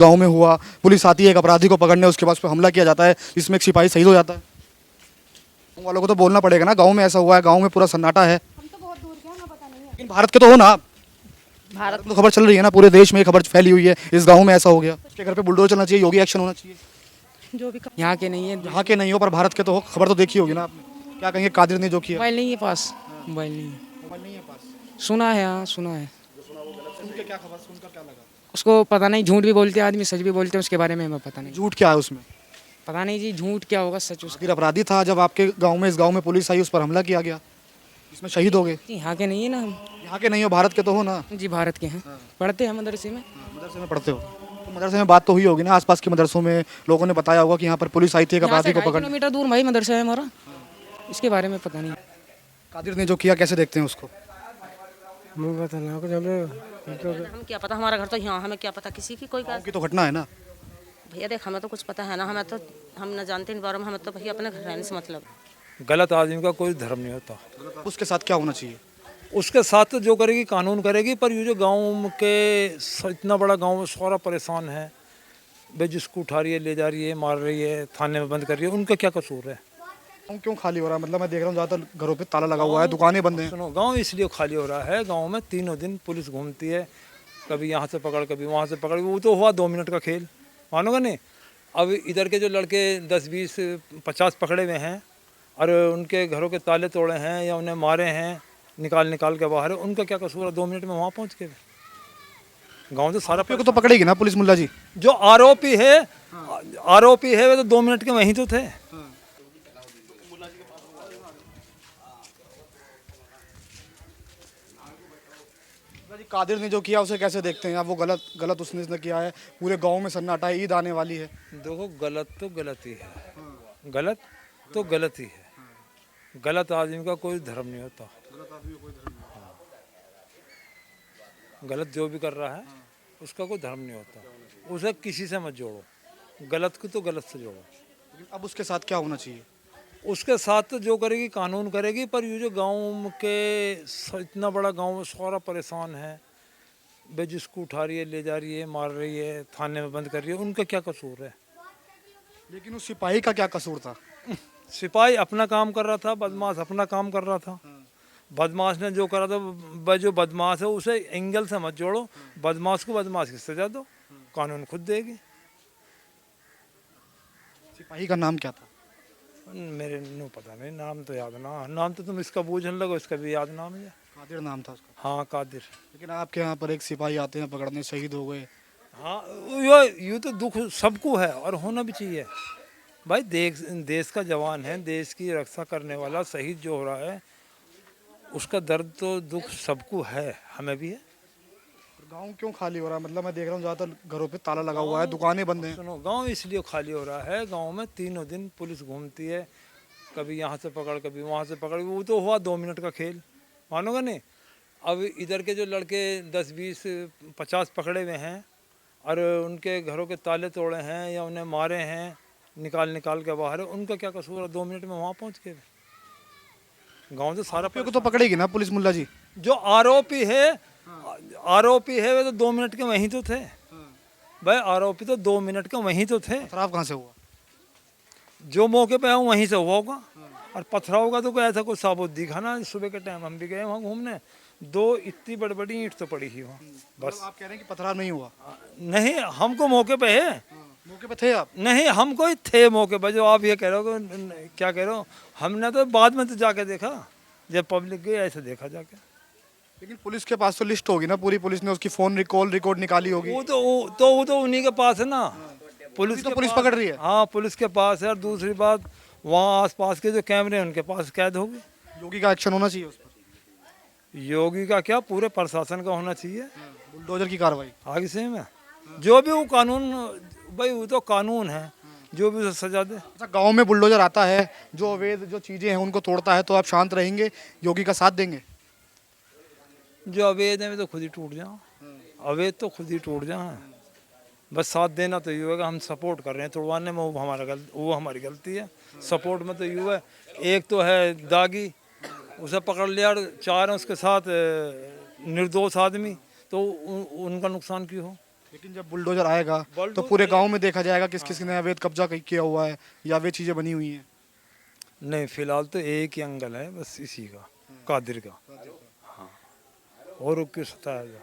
गांव में हुआ, पुलिस आती है एक अपराधी को पकड़ने, उसके बाद उस पर हमला किया जाता है, इसमें एक सिपाही शहीद हो जाता है। गाँव वालों को तो बोलना पड़ेगा ना, गांव में ऐसा हुआ है, गांव में पूरा सन्नाटा है। हम तो बहुत दूर के हैं, हमें पता नहीं है। लेकिन भारत के तो हो ना आप। भारत भारत में तो खबर चल रही है ना, पूरे देश में खबर फैली हुई है, इस गांव में ऐसा हो गया। उसके घर पे बुलडोजर चलना चाहिए, योगी एक्शन होना चाहिए। जो भी यहाँ के नहीं है, यहाँ के नहीं हो पर भारत के तो हो, खबर तो देखी होगी ना आपने। क्या कहेंगे कादिर ने जो किया? मोबाइल नहीं है पास, मोबाइल नहीं है। मोबाइल नहीं है पास। सुना है, हाँ सुना है। सुन के क्या खबर, सुनकर क्या लगा? उसको पता नहीं, झूठ भी बोलते हैं आदमी, सच भी बोलते हैं, उसके बारे में हमें पता नहीं। झूठ क्या है उसमें? पता नहीं जी, झूठ क्या होगा, सच उसका। आखिर अपराधी था, जब आपके गांव में, इस गांव में पुलिस आई, उस पर हमला किया गया, इसमें शहीद हो गए। जी यहाँ के नहीं है ना हम। यहाँ के नहीं हो, भारत के तो हो ना। जी भारत के हैं, पढ़ते हैं मदरसे में। मदरसे में पढ़ते हो तो मदरसे में बात तो हुई होगी ना, आसपास के मदरसों में लोगों ने बताया होगा कि यहाँ पर पुलिस आई थी एक यहाँ से अपराधी को 2.5 पकड़ने। किलोमीटर दूर भाई मदरसा है हमारा, इसके बारे में पता नहीं। कादिर ने जो किया कैसे देखते हैं उसको? हम क्या पता, हमारा घर तो यहाँ, हमें क्या पता किसी की कोई गाँव की तो घटना है ना। भैया देख, हमें तो कुछ पता है ना, हमें तो हम न जानते इन बारे में, हमें तो भैया अपने घर रहने से मतलब। गलत आदमी का कोई धर्म नहीं होता। उसके साथ क्या होना चाहिए? उसके साथ तो जो करेगी कानून करेगी, पर ये जो गांव के इतना बड़ा गांव में सारा परेशान है, भाई जिसको उठा रही है, ले जा रही है, मार रही है, थाने में बंद कर रही है, उनका क्या कसूर है? गाँव क्यों खाली हो रहा है? मतलब मैं देख रहा हूँ ज़्यादातर घरों पे ताला लगा हुआ है, दुकानें बंद हैं। सुनो, गांव इसलिए खाली हो रहा है, गांव में तीनों दिन पुलिस घूमती है, कभी यहाँ से पकड़, कभी वहाँ से पकड़। वो तो हुआ 2 मिनट का खेल, मानोगे नहीं। अब इधर के जो लड़के 10, 20, 50 पकड़े हुए हैं और उनके घरों के ताले तोड़े हैं या उन्हें मारे हैं, निकाल के बाहर, उनका क्या कसूर है? 2 मिनट में वहाँ पहुँच के गांव तो सारा आरोपियों को तो पकड़ेगी ना पुलिस मुल्ला जी। जो आरोपी है वे तो 2 मिनट के वहीं तो थे। कादिर ने जो किया उसे कैसे देखते हैं आप? वो गलत उसने किया है, पूरे गांव में सन्नाटा है, ईद आने वाली है। देखो, गलत तो गलत ही है, गलत तो गलत ही है। गलत आदमी का कोई धर्म नहीं होता। हाँ। गलत जो भी कर रहा है उसका कोई धर्म नहीं होता। उसे किसी से मत जोड़ो, गलत को तो गलत से जोड़ो। लेकिन अब उसके साथ क्या होना चाहिए? उसके साथ तो जो करेगी कानून करेगी, पर ये जो गांव के इतना बड़ा गांव में सारा परेशान है, भाई जिसको उठा रही है, ले जा रही है, मार रही है, थाने में बंद कर रही है, उनका क्या कसूर है? लेकिन उस सिपाही का क्या कसूर था? सिपाही अपना काम कर रहा था, बदमाश अपना काम कर रहा था। बदमाश ने जो करा था, भाई जो बदमाश है उसे एंगल से मत जोड़ो, बदमाश को बदमाश की सजा दो, कानून खुद देगी। सिपाही का नाम क्या था? मेरे नो पता नहीं, नाम तो याद ना, नाम तो तुम इसका बूझने लगो, इसका भी याद नाम है। कादिर नाम था उसका। हाँ, कादिर। लेकिन आपके यहाँ पर एक सिपाही आते हैं पकड़ने, शहीद हो गए। हाँ, ये तो दुख सबको है और होना भी चाहिए भाई। देश का जवान है, देश की रक्षा करने वाला शहीद जो हो रहा है, उसका दर्द तो दुख सबको है, हमें भी है। गांव क्यों खाली हो रहा है? मतलब मैं देख रहा हूँ ज़्यादातर घरों पे ताला लगा हुआ है, दुकानें बंद हैं। सुनो, गांव इसलिए खाली हो रहा है, गांव में तीनों दिन पुलिस घूमती है, कभी यहाँ से पकड़, कभी वहाँ से पकड़। वो तो हुआ 2 मिनट का खेल, मानोगे नहीं। अब इधर के जो लड़के 10, 20, 50 पकड़े हुए हैं और उनके घरों के ताले तोड़े हैं या उन्हें मारे हैं, निकाल के बाहर, उनका क्या कसूर है? 2 मिनट में वहाँ पहुँच के गांव तो सारा। आरोपियों को तो पकड़ेगी ना पुलिस मुल्ला जी। जो आरोपी है वे तो 2 मिनट के वहीं तो थे भाई। आरोपी तो 2 मिनट के वहीं तो थे। खराब कहाँ से हुआ? जो मौके पे है वहीं से हुआ होगा। और पथराव का तो कोई ऐसा कोई साबुत दिखा ना। सुबह के टाइम हम भी गए वहाँ घूमने, 2 इतनी बड़ी बड़ी ईंट तो पड़ी ही वहाँ बस। आप कह रहे हैं कि पथराव नहीं हुआ? नहीं, हमको मौके पे है। मौके पे थे आप? नहीं, हम कोई थे मौके पे। जो आप ये कह रहे हो, क्या कह रहे हो, हमने तो बाद में तो जाके देखा, जब पब्लिक गई ऐसे देखा जाके। लेकिन पुलिस के पास तो लिस्ट होगी ना, पूरी पुलिस ने उसकी फोन रिकॉर्ड निकाली होगी। वो तो उन्हीं के पास है ना। पुलिस तो पुलिस पकड़ रही है। हाँ, पुलिस के पास है। और दूसरी बात, वहाँ आसपास के जो कैमरे हैं उनके पास कैद होगी। योगी का एक्शन होना चाहिए उस पर। योगी का क्या, पूरे प्रशासन का होना चाहिए। बुलडोजर की कार्रवाई आगे से में जो भी वो कानून, भाई वो तो कानून है, जो भी उसे सजा दे। अच्छा, गांव में बुलडोजर आता है, जो अवैध जो चीजें हैं उनको तोड़ता है, तो आप शांत रहेंगे, योगी का साथ देंगे? जो अवैध है वे तो खुद ही टूट जाओ, अवैध तो खुद ही टूट जाए। बस साथ देना तो ये होगा, हम सपोर्ट कर रहे हैं तोड़वाने में, वो हमारी गलती है। सपोर्ट में तो ये है, एक तो है दागी, उसे पकड़ लिया, और 4 हैं उसके साथ निर्दोष आदमी, तो उनका नुकसान क्यों हो? लेकिन जब बुलडोजर आएगा तो बुलडोजर पूरे गांव में देखा जाएगा किस किस ने अवैध कब्जा किया हुआ है या वे चीजें बनी हुई हैं। नहीं, फिलहाल तो एक ही एंगल है बस इसी का, कादिर का। हाँ, औरों क्यों सताया?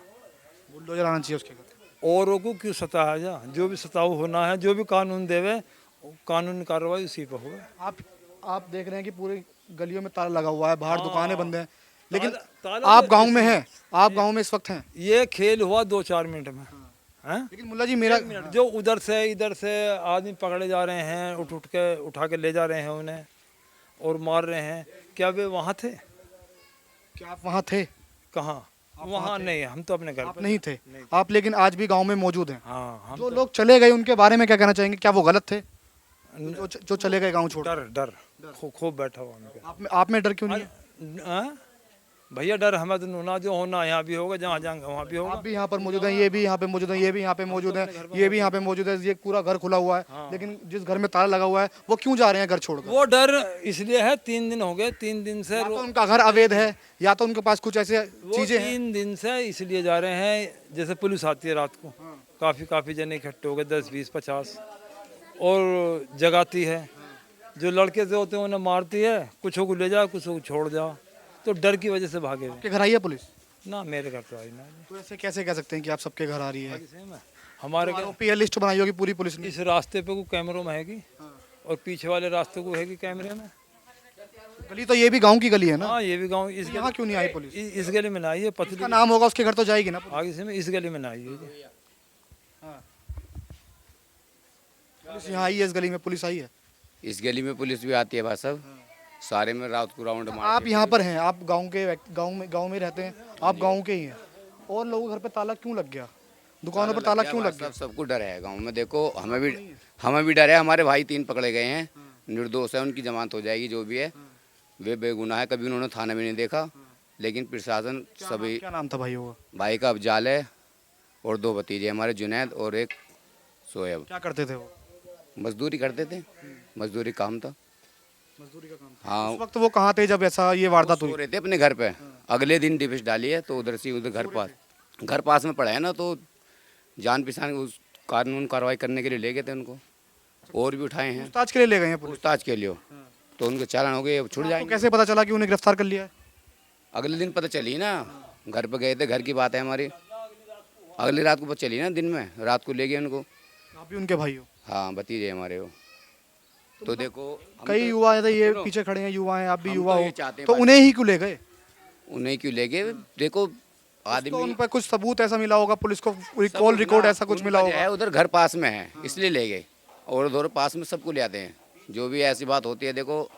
बुलडोजर आना चाहिए उसके घर। औरों को क्यों सताया जा? जो भी सताऊ होना है, जो भी कानून देवे, कानूनी कार्रवाई उसी पर होगा। आप देख रहे हैं कि पूरी गलियों में ताला लगा हुआ है, बाहर दुकानें बंद हैं, लेकिन ताला आप तो गांव में हैं, आप गांव में इस वक्त हैं। ये खेल हुआ 2-4 मिनट में, हैं? लेकिन मुल्ला जी मेरा जो उधर से इधर से आदमी पकड़े जा रहे हैं, उठा के ले जा रहे हैं उन्हें और मार रहे हैं। क्या वे वहाँ थे? क्या आप वहाँ थे? कहाँ? वहाँ नहीं, हम तो अपने घर आप पर। नहीं थे। आप लेकिन आज भी गांव में मौजूद हैं। हाँ, हम जो लोग चले गए उनके बारे में क्या कहना चाहेंगे? क्या वो गलत थे जो चले गए गांव छोड़? डर खूब बैठा हुआ उनके। आप में डर क्यों नहीं है? हाँ? भैया डर हमें तो ना, जो होना यहाँ भी होगा, जहाँ जाएंगे वहाँ भी होगा। आप भी यहाँ पर मौजूद हैं, ये भी यहाँ पे मौजूद है, ये भी यहाँ पे मौजूद है, ये भी यहाँ पे मौजूद है, ये पूरा घर खुला हुआ है। लेकिन जिस घर में ताला लगा हुआ है वो क्यों जा रहे हैं घर छोड़कर? वो डर इसलिए है, 3 दिन हो गए, 3 दिन से या तो उनका घर अवैध है या तो उनके पास कुछ ऐसे वो चीजें हैं। 3 दिन से इसलिए जा रहे हैं। जैसे पुलिस आती है रात को, काफ़ी जने इकट्ठे हो गए, 10, 20, 50 और जगाती है। जो लड़के से होते हैं उन्हें मारती है, कुछ को ले जा, कुछ को छोड़ जा, तो डर की वजह से भागे हुए। आपके घर आई है पुलिस? ना, मेरे घर तो आई ना। तो ऐसे कैसे कह सकते हैं कि आप सबके घर आ रही है? हमारे घर आरोपी लिस्ट बनाई होगी पूरी पुलिस ने। इस रास्ते पे को कैमरों में हैगी और पीछे वाले रास्ते को हैगी कैमरे में। गली तो ये भी गांव की गली है ना, हाँ, ये भी गांव। इस यहाँ क्यों नहीं आई पुलिस? इस गली में ना आई है, पतली जिसका नाम होगा उसके घर तो जाएगी ना पुलिस। आगे से में इस गली में ना आई है। पुलिस यहाँ आई है, इस गली में पुलिस आई है। इस गली में पुलिस भी आती है भाई साहब, सारे में रात को राउंड मारते आप यहाँ पर हैं, आप गांव में रहते हैं, आप गांव के ही हैं, और लोगों के घर पे ताला क्यों लग गया? दुकानों पर ताला क्यों लग गया? सबको डर है गांव में। देखो हमें भी डर है। हमारे भाई 3 पकड़े गए हैं, निर्दोष है, उनकी जमानत हो जाएगी जो भी है। वे बेगुनाह है, कभी उन्होंने थाना में नहीं देखा, लेकिन प्रशासन सभी। क्या नाम था भाई वो? भाई का अफजाल है और 2 भतीजे हमारे, जुनैद और एक शोएब। क्या करते थे वो? मजदूरी करते थे, मजदूरी काम था। मजदूरी का काम। हाँ, उस वक्त वो कहाँ थे जब ऐसा ये वारदात सो हुई? रहे थे अपने घर पे। अगले दिन डिविस डाली है तो उधर से उधर घर पास में पड़ा है ना, तो जान पहचान उस कानून कार्रवाई करने के लिए ले गए थे उनको, और भी उठाए हैं पूछताछ के लिए ले गए हैं पुलिस? पूछताछ के लिए। तो उनके चालान हो गए, अब छुट तो जाएंगे। कैसे पता चला कि उन्हें गिरफ्तार कर लिया है? अगले दिन पता चली ना, घर पे गए थे, घर की बात है हमारी। अगली रात को पता चली ना, दिन में रात को ले गए उनको। आप भी उनके भाई हो? हाँ, भतीजे हमारे हो। तो देखो कई युवा है, ये पीछे खड़े हैं, युवा हैं, आप भी हम युवा तो हो, ये चाहते हैं तो भाई। उन्हें ही क्यों ले गए? उन्हें क्यों ले गए? देखो तो आदमी उन पर कुछ सबूत ऐसा मिला होगा, पुलिस को कॉल रिकॉर्ड ऐसा कुछ मिला होगा। है, उधर घर पास में है इसलिए ले गए, और उधर पास में सबको ले आते हैं। जो भी ऐसी बात होती है देखो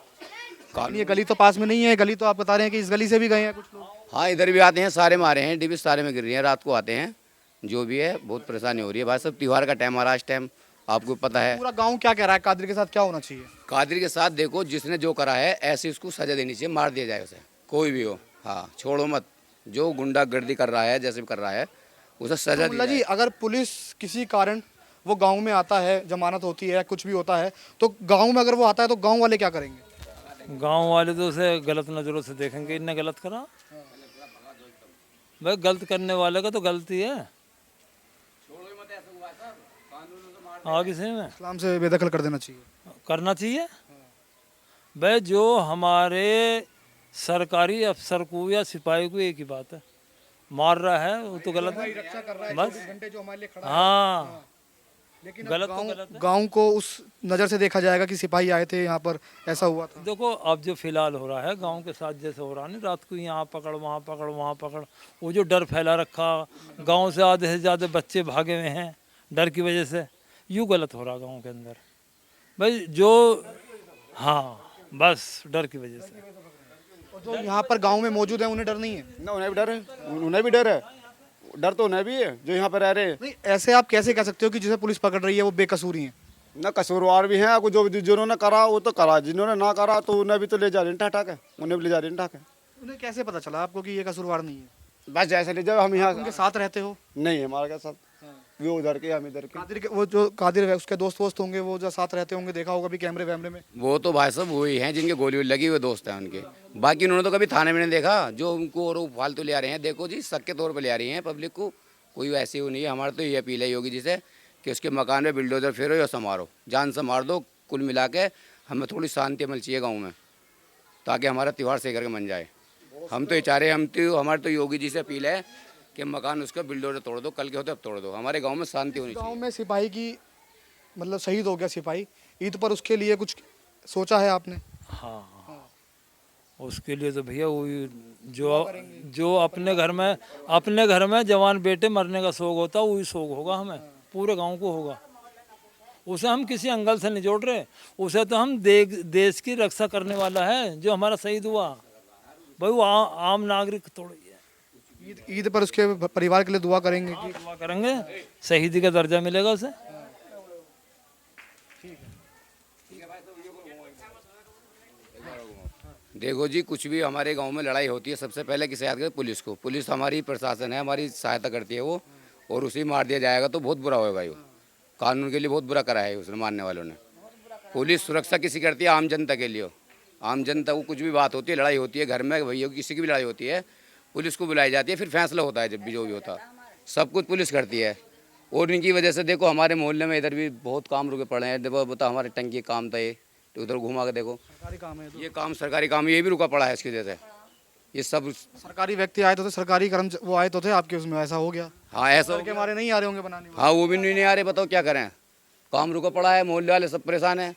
ये गली तो पास में नहीं है, गली तो आप बता रहे हैं कि इस गली से भी गए हैं कुछ लोग। हाँ, इधर भी आते हैं, सारे में आ रहे हैं, डिबिस सारे में गिर रही है, रात को आते हैं। जो भी है बहुत परेशानी हो रही है भाई साहब। त्योहार का टाइम आ रहा है, इस टाइम आपको पता है। पूरा गांव क्या कह रहा है, कादिर के साथ क्या होना चाहिए? कादिर के साथ देखो, जिसने जो करा है ऐसे उसको सजा देनी चाहिए, मार दिया जाए उसे, कोई भी हो। हाँ, छोड़ो मत, जो गुंडागर्दी कर रहा है, जैसे भी कर रहा है, उसे सजा दी मुल्ला जी, जाए। अगर पुलिस किसी कारण वो गांव में आता है, जमानत होती है, कुछ भी होता है, तो गांव में अगर वो आता है तो गांव वाले क्या करेंगे? गांव वाले तो उसे गलत नज़रों से देखेंगे, इनने गलत करा। भाई गलत करने वाले का तो गलती है, आगे से में इस्लाम से बेदखल कर देना चाहिए। करना चाहिए। भाई जो हमारे सरकारी अफसर को या सिपाही को एक ही बात है, मार रहा है वो तो गलत है बस। जो हमारे लिए खड़ा हाँ, लेकिन गलत तो गलत है। गांव को उस नज़र से देखा जाएगा कि सिपाही आए थे यहाँ पर, ऐसा हुआ था। देखो अब जो फिलहाल हो रहा है गांव के साथ जैसे हो रहा है ना, रात को यहाँ पकड़ वहाँ पकड़ वहाँ पकड़, वो जो डर फैला रखा, गांव से आधे से ज़्यादा बच्चे भागे हुए हैं डर की वजह से, यूँ गलत हो रहा गांव के अंदर भाई। जो हाँ, बस डर की वजह से। और जो यहाँ पर गांव में मौजूद है उन्हें डर नहीं है? ना, उन्हें भी डर है, उन्हें भी डर है, डर तो उन्हें भी है जो यहाँ पर रह रहे हैं। नहीं, ऐसे आप कैसे कह सकते हो कि जिसे पुलिस पकड़ रही है वो बेकसूरी है? ना, कसूरवार भी हैं, जो जिन्होंने करा वो तो करा, जिन्होंने ना करा तो उन्हें भी तो ले जा रहे हैं ठा के, उन्हें भी ले जा रहे हैं ठा के। उन्हें कैसे पता चला आपको कि ये कसूरवार नहीं है? बस जैसे ले जाओ, हम यहाँ उनके साथ रहते हो? नहीं है हमारे साथ, वो उधर के हम इधर के। कादिर के वो जो कादिर है उसके दोस्त वोस्त होंगे, वो जो साथ रहते होंगे, देखा होगा भी कैमरे वैमरे में। वो तो भाई साहब वही हैं जिनके गोली लगी हुई दोस्त हैं उनके, बाकी उन्होंने तो कभी थाने में नहीं देखा। जो उनको और फालतू ले आ रहे हैं, देखो जी शक के तौर पर ले आ रही हैं पब्लिक को, कोई ऐसी वो नहीं है। हमारा तो ये अपील है योगी जी से कि उसके मकान में बिल्डोजर फेरो या संवारो, जान से मार दो। कुल मिला के हमें थोड़ी शांति अमल चाहिए गाँव में, ताकि हमारा त्यौहार सही करके मन जाए। हम तो ये चाह रहे हैं, हमारे तो योगी जी से अपील है कि मकान उसका बिल्डोजर तोड़ दो, कल के होते अब तोड़ दो। हमारे गांव में शांति होनी गांव चाहिए। में सिपाही की मतलब शहीद हो गया सिपाही, ईद पर उसके लिए कुछ सोचा है आपने? हाँ उसके लिए तो भैया वही जो अपने घर में जवान बेटे मरने का शोक होता है, वही शोक होगा हमें, पूरे गांव को होगा। उसे हम किसी एंगल से नहीं जोड़ रहे, उसे तो हम देश की रक्षा करने वाला है जो हमारा शहीद हुआ भाई, वो आम नागरिक थोड़ी है। ईद पर उसके परिवार के लिए दुआ करेंगे कि दुआ करेंगे, शहीदी का दर्जा मिलेगा उसे। देखो जी, कुछ भी हमारे गांव में लड़ाई होती है, सबसे पहले किसे याद करें? पुलिस को। पुलिस हमारी प्रशासन है, हमारी सहायता करती है वो, और उसे मार दिया जाएगा तो बहुत बुरा होगा। वो कानून के लिए बहुत बुरा करा है उसने, मारने वालों ने। पुलिस सुरक्षा किसी करती है? आम जनता के लिए। आम जनता को कुछ भी बात होती है, लड़ाई होती है घर में, भैया किसी की भी लड़ाई होती है, पुलिस को बुलाई जाती है, फिर फैसला होता है। जब भी जो भी होता सब कुछ पुलिस करती है। और इनकी वजह से देखो हमारे मोहल्ले में इधर भी बहुत काम रुके पड़े हैं। देखो बता, हमारे टंकी काम था ये, तो उधर घुमा के देखो, सरकारी काम है तो। ये काम सरकारी काम, ये भी रुका पड़ा है इसकी वजह से। ये सब सरकारी व्यक्ति आए तो थे, सरकारी कर्मचारी वो आए तो थे आपके, उसमें ऐसा हो गया? हाँ ऐसा हो के हमारे नहीं आ रहे होंगे बनाने में। हाँ वो भी नहीं आ रहे, बताओ क्या करें, काम रुका पड़ा है, मोहल्ले वाले सब परेशान हैं।